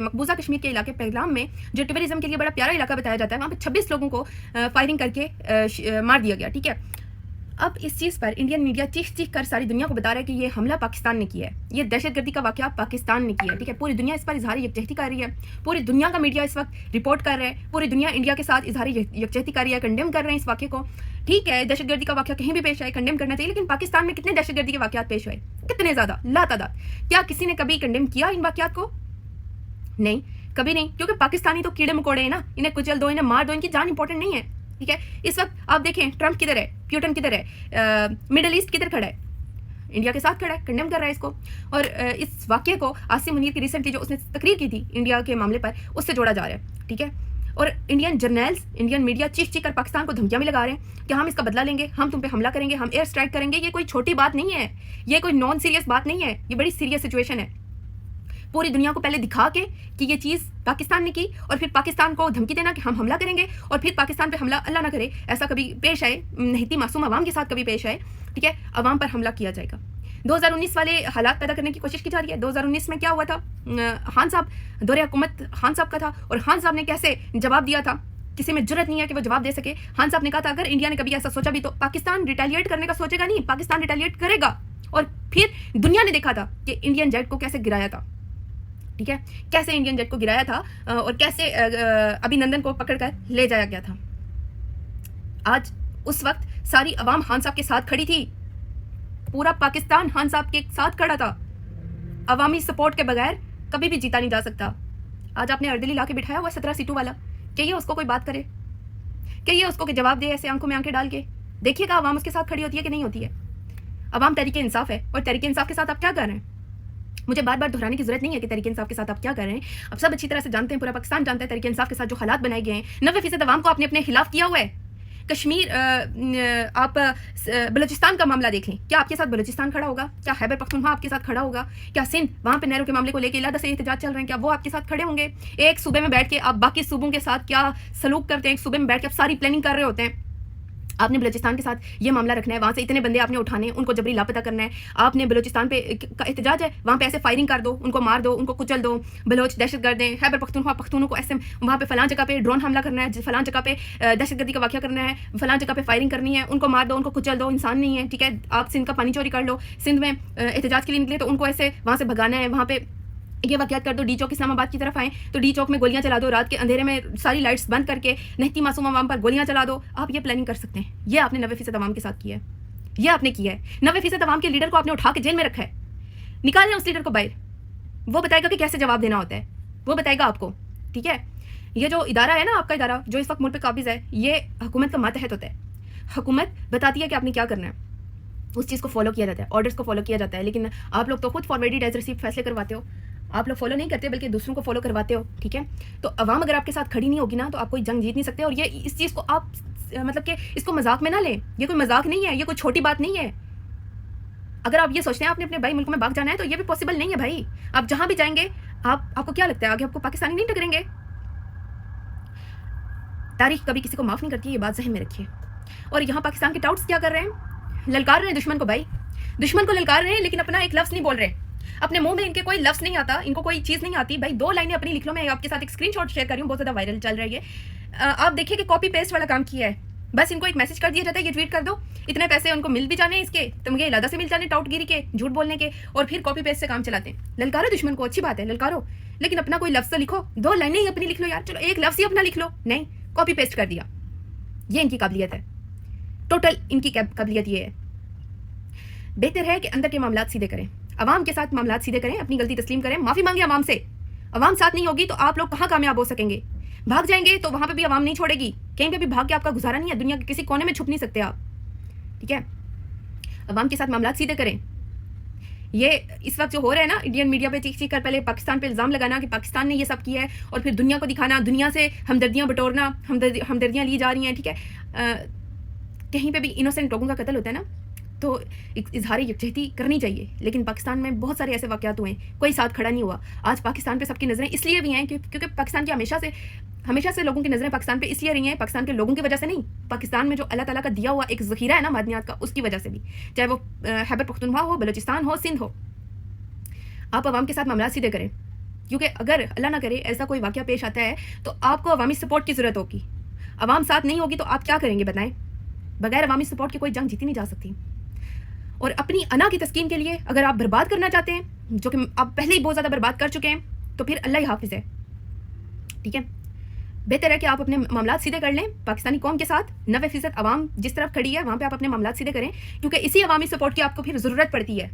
مقبوضہ کشمیر کے علاقے پہلگام میں جو ٹورزم کے لیے بڑا پیارا علاقہ بتایا جاتا ہے، وہاں پہ 26 لوگوں کو فائرنگ کر کے مار دیا گیا. ٹھیک ہے، اب اس چیز پر انڈین میڈیا چیخ چیخ کر ساری دنیا کو بتا رہا ہے کہ یہ حملہ پاکستان نے کیا ہے، یہ دہشت گردی کا واقعہ پاکستان نے کیا ہے. ٹھیک ہے، پوری دنیا اس پر اظہار یکجہتی کر رہی ہے، پوری دنیا کا میڈیا اس وقت رپورٹ کر رہا ہے، پوری دنیا انڈیا کے ساتھ اظہار یکجہتی کر رہی ہے، کنڈیم کر رہے ہیں اس واقعے کو. ٹھیک ہے، دہشت گردی کا واقعہ کہیں بھی پیش آئے کنڈیم کرنا چاہیے، لیکن پاکستان میں کتنے دہشت گردی کے واقعات پیش ہوئے، کتنے زیادہ، لا تعداد. کیا کسی نے کبھی کنڈیم کیا ان واقعات کو؟ نہیں، کبھی نہیں، کیونکہ پاکستانی تو کیڑے مکوڑے ہیں نا، انہیں کچل دو، انہیں مار دو، ان کی جان امپورٹنٹ نہیں ہے. ٹھیک ہے، اس وقت آپ دیکھیں ٹرمپ کدھر ہے، پیوٹن کدھر ہے، مڈل ایسٹ کدھر کھڑا ہے، انڈیا کے ساتھ کھڑا ہے، کنڈیم کر رہا ہے اس کو. اور اس واقعے کو عاصم منیر کی ریسنٹلی جو اس نے تقریر کی تھی انڈیا کے معاملے پر، اس سے جوڑا جا رہا ہے. ٹھیک ہے، اور انڈین جرنلز، انڈین میڈیا چیخ چیخ کر پاکستان کو دھمکیاں بھی لگا رہے ہیں کہ ہم اس کا بدلہ لیں گے، ہم تم پہ حملہ کریں گے، ہم ایئر اسٹرائک کریں گے. یہ کوئی چھوٹی بات نہیں ہے، یہ کوئی نان سیریس بات نہیں ہے، یہ بڑی سیریس سچویشن ہے. پوری دنیا کو پہلے دکھا کے کہ یہ چیز پاکستان نے کی، اور پھر پاکستان کو دھمکی دینا کہ ہم حملہ کریں گے، اور پھر پاکستان پہ حملہ اللہ نہ کرے ایسا کبھی پیش آئے، نہتی معصوم عوام کے ساتھ کبھی پیش آئے. ٹھیک ہے، عوام پر حملہ کیا جائے گا. 2019 والے حالات پیدا کرنے کی کوشش کی جا رہی ہے. 2019 میں کیا ہوا تھا، خان صاحب، دور حکومت خان صاحب کا تھا، اور خان صاحب نے کیسے جواب دیا تھا، کسی میں جرت نہیں ہے کہ وہ جواب دے سکے. خان صاحب نے کہا تھا اگر انڈیا نے کبھی ایسا سوچا بھی تو پاکستان ریٹیلیٹ کرنے کا سوچے گا نہیں، پاکستان ریٹیلیٹ کرے گا. اور پھر دنیا نے دیکھا تھا کہ انڈین جیٹ کو کیسے گرایا تھا. ٹھیک ہے، کیسے انڈین جیٹ کو گرایا تھا، اور کیسے ابھی نندن کو پکڑ کر لے جایا گیا تھا. آج اس وقت ساری عوام خان صاحب کے ساتھ کھڑی تھی، پورا پاکستان خان صاحب کے ساتھ کھڑا تھا. عوامی سپورٹ کے بغیر کبھی بھی جیتا نہیں جا سکتا. آج آپ نے اردلی لا کے بٹھایا ہوا 17 سیٹوں والا، کہ یہ اس کو کوئی بات کرے، کہ یہ اس کو جواب دے ایسے آنکھوں میں آنکھیں ڈال کے. دیکھیے گا عوام اس کے ساتھ کھڑی ہوتی ہے کہ نہیں ہوتی ہے. عوام تحریک انصاف ہے، اور تحریک انصاف کے ساتھ آپ کیا کر رہے ہیں؟ مجھے بار بار دہرانے کی ضرورت نہیں ہے کہ تحریک انصاف کے ساتھ آپ کیا کر رہے ہیں. اب سب اچھی طرح سے جانتے ہیں، پورا پاکستان جانتا ہے تحریک انصاف کے ساتھ جو حالات بنائے گئے ہیں. 90% عوام کو آپ نے اپنے خلاف کیا ہوا ہے. کشمیر، آپ بلوچستان کا معاملہ دیکھ لیں، کیا آپ کے ساتھ بلوچستان کھڑا ہوگا؟ کیا خیبر پختونخوا آپ کے ساتھ کھڑا ہوگا؟ کیا سندھ، وہاں پہ نہروں کے معاملے کو لے کے علیحدہ سے احتجاج چل رہے ہیں، کیا وہ آپ کے ساتھ کھڑے ہوں گے؟ ایک صوبے میں بیٹھ کے آپ باقی صوبوں کے ساتھ کیا سلوک کرتے ہیں، ایک صوبے میں بیٹھ کے آپ ساری پلاننگ کر رہے ہوتے ہیں. آپ نے بلوچستان کے ساتھ یہ معاملہ رکھنا ہے، وہاں سے اتنے بندے آپ نے اٹھانے ہیں، ان کو جبری لاپتہ کرنا ہے. آپ نے بلوچستان پہ کا احتجاج ہے، وہاں پہ ایسے فائرنگ کر دو، ان کو مار دو، ان کو کچل دو. بلوچ دہشت گرد ہیں، خیبر پختونخوا پختونوں کو ایسے وہاں پہ فلاں جگہ پہ ڈرون حملہ کرنا ہے، فلاں جگہ پہ دہشت گردی کا واقعہ کرنا ہے، فلاں جگہ پہ فائرنگ کرنی ہے، ان کو مار دو، ان کو کچل دو. انسان نہیں ہے. ٹھیک ہے، آپ سندھ کا پانی چوری کر لو، سندھ میں احتجاج کے لیے نکلے تو ان کو ایسے وہاں سے بھگانا ہے، وہاں پہ یہ واقعات کر دو. ڈی چوک اسلام آباد کی طرف آئیں تو ڈی چوک میں گولیاں چلا دو، رات کے اندھیرے میں ساری لائٹس بند کر کے نہتی معصوم عوام پر گولیاں چلا دو. آپ یہ پلاننگ کر سکتے ہیں. یہ آپ نے 90% عوام کے ساتھ کیا ہے، یہ آپ نے کیا ہے. 90% عوام کے لیڈر کو آپ نے اٹھا کے جیل میں رکھا ہے. نکالیں اس لیڈر کو باہر، وہ بتائے گا کہ کیسے جواب دینا ہوتا ہے، وہ بتائے گا آپ کو. ٹھیک ہے، یہ جو ادارہ ہے نا، آپ کا ادارہ جو اس وقت ملک پہ قابض ہے، یہ حکومت کا ماتحت ہوتا ہے. حکومت بتاتی ہے کہ آپ نے کیا کرنا ہے، اس چیز کو فالو کیا جاتا ہے، آرڈرس کو فالو کیا جاتا ہے. لیکن آپ لوگ تو خود فارورڈ ایز ریسیو فیصلے کرواتے ہو، آپ لوگ فالو نہیں کرتے بلکہ دوسروں کو فالو کرواتے ہو. ٹھیک ہے، تو عوام اگر آپ کے ساتھ کھڑی نہیں ہوگی نا تو آپ کوئی جنگ جیت نہیں سکتے. اور یہ اس چیز کو آپ مطلب کہ اس کو مذاق میں نہ لیں، یہ کوئی مذاق نہیں ہے، یہ کوئی چھوٹی بات نہیں ہے. اگر آپ یہ سوچتے ہیں آپ نے اپنے بھائی ملک میں بھاگ جانا ہے تو یہ بھی پاسبل نہیں ہے بھائی. آپ جہاں بھی جائیں گے، آپ کو کیا لگتا ہے آگے آپ کو پاکستانی نہیں ٹکریں گے؟ تاریخ کبھی کسی کو معاف نہیں کرتی، یہ بات ذہن میں رکھیے. اور یہاں پاکستان کے ٹاؤٹس کیا کر رہے ہیں؟ للکار رہے ہیں دشمن کو. بھائی دشمن کو للکار رہے ہیں، لیکن اپنا ایک لفظ نہیں بول رہے. اپنے منہ میں ان کے کوئی لفظ نہیں آتا، ان کو کوئی چیز نہیں آتی. بھائی 2 لائنیں اپنی لکھ لو. میں آپ کے ساتھ ایک اسکرین شاٹ شیئر کر رہی ہوں، بہت زیادہ وائرل چل رہی ہے. آپ دیکھیے کہ کاپی پیسٹ والا کام کیا ہے. بس ان کو ایک میسج کر دیا جاتا ہے، یہ ٹویٹ کر دو، اتنے پیسے ان کو مل بھی جانے اس کے، تم یہ علیحدہ سے مل جانے ٹاؤٹ گیری کے، جھوٹ بولنے کے، اور پھر کاپی پیسٹ سے کام چلاتے ہیں. للکارو دشمن کو، اچھی بات ہے للکارو، لیکن اپنا کوئی لفظ تو لکھو. 2 لائنیں ہی اپنی لکھ لو یار، چلو ایک لفظ ہی اپنا لکھ لو. نہیں، کاپی پیسٹ کر دیا. یہ ان کی قابلیت ہے، ٹوٹل ان کی قابلیت یہ ہے. بہتر ہے کہ اندر کے معاملات سیدھے کریں، عوام کے ساتھ معاملات سیدھے کریں، اپنی غلطی تسلیم کریں، معافی مانگیں عوام سے. عوام ساتھ نہیں ہوگی تو آپ لوگ کہاں کامیاب ہو سکیں گے؟ بھاگ جائیں گے تو وہاں پہ بھی عوام نہیں چھوڑے گی، کہیں پہ بھی بھاگ کے آپ کا گزارا نہیں ہے. دنیا کے کسی کونے میں چھپ نہیں سکتے آپ. ٹھیک ہے، عوام کے ساتھ معاملات سیدھے کریں. یہ اس وقت جو ہو رہا ہے نا، انڈین میڈیا پہ چیخ چیخ کر پہلے پاکستان پہ الزام لگانا کہ پاکستان نے یہ سب کیا ہے، اور پھر دنیا کو دکھانا، دنیا سے ہمدردیاں بٹورنا، ہمدردیاں لی جا رہی ہیں. ٹھیک ہے، کہیں پہ بھی انوسینٹ لوگوں کا قتل ہوتا ہے نا تو اظہار یکجہتی کرنی چاہیے. لیکن پاکستان میں بہت سارے ایسے واقعات ہوئے ہیں، کوئی ساتھ کھڑا نہیں ہوا. آج پاکستان پہ سب کی نظریں اس لیے بھی ہیں کیونکہ پاکستان کی ہمیشہ سے لوگوں کی نظریں پاکستان پہ اس لیے رہی ہیں، پاکستان کے لوگوں کی وجہ سے نہیں، پاکستان میں جو اللہ تعالیٰ کا دیا ہوا ایک ذخیرہ ہے نا معدنیات کا، اس کی وجہ سے بھی. چاہے وہ خیبر پختونخوا ہو، بلوچستان ہو، سندھ ہو. آپ عوام کے ساتھ معاملات سیدھے کریں. کیونکہ اگر اللہ نہ کرے ایسا کوئی واقعہ پیش آتا ہے تو آپ کو عوامی سپورٹ کی ضرورت ہوگی. عوام ساتھ نہیں ہوگی تو آپ کیا کریں گے بتائیں؟ بغیر عوامی سپورٹ کے کوئی جنگ جیتی نہیں جا سکتی. اور اپنی انا کی تسکین کے لیے اگر آپ برباد کرنا چاہتے ہیں، جو کہ آپ پہلے ہی بہت زیادہ برباد کر چکے ہیں، تو پھر اللہ ہی حافظ ہے. ٹھیک ہے، بہتر ہے کہ آپ اپنے معاملات سیدھے کر لیں. پاکستانی قوم کے ساتھ 90% عوام جس طرف کھڑی ہے وہاں پہ آپ اپنے معاملات سیدھے کریں، کیونکہ اسی عوامی سپورٹ کی آپ کو پھر ضرورت پڑتی ہے.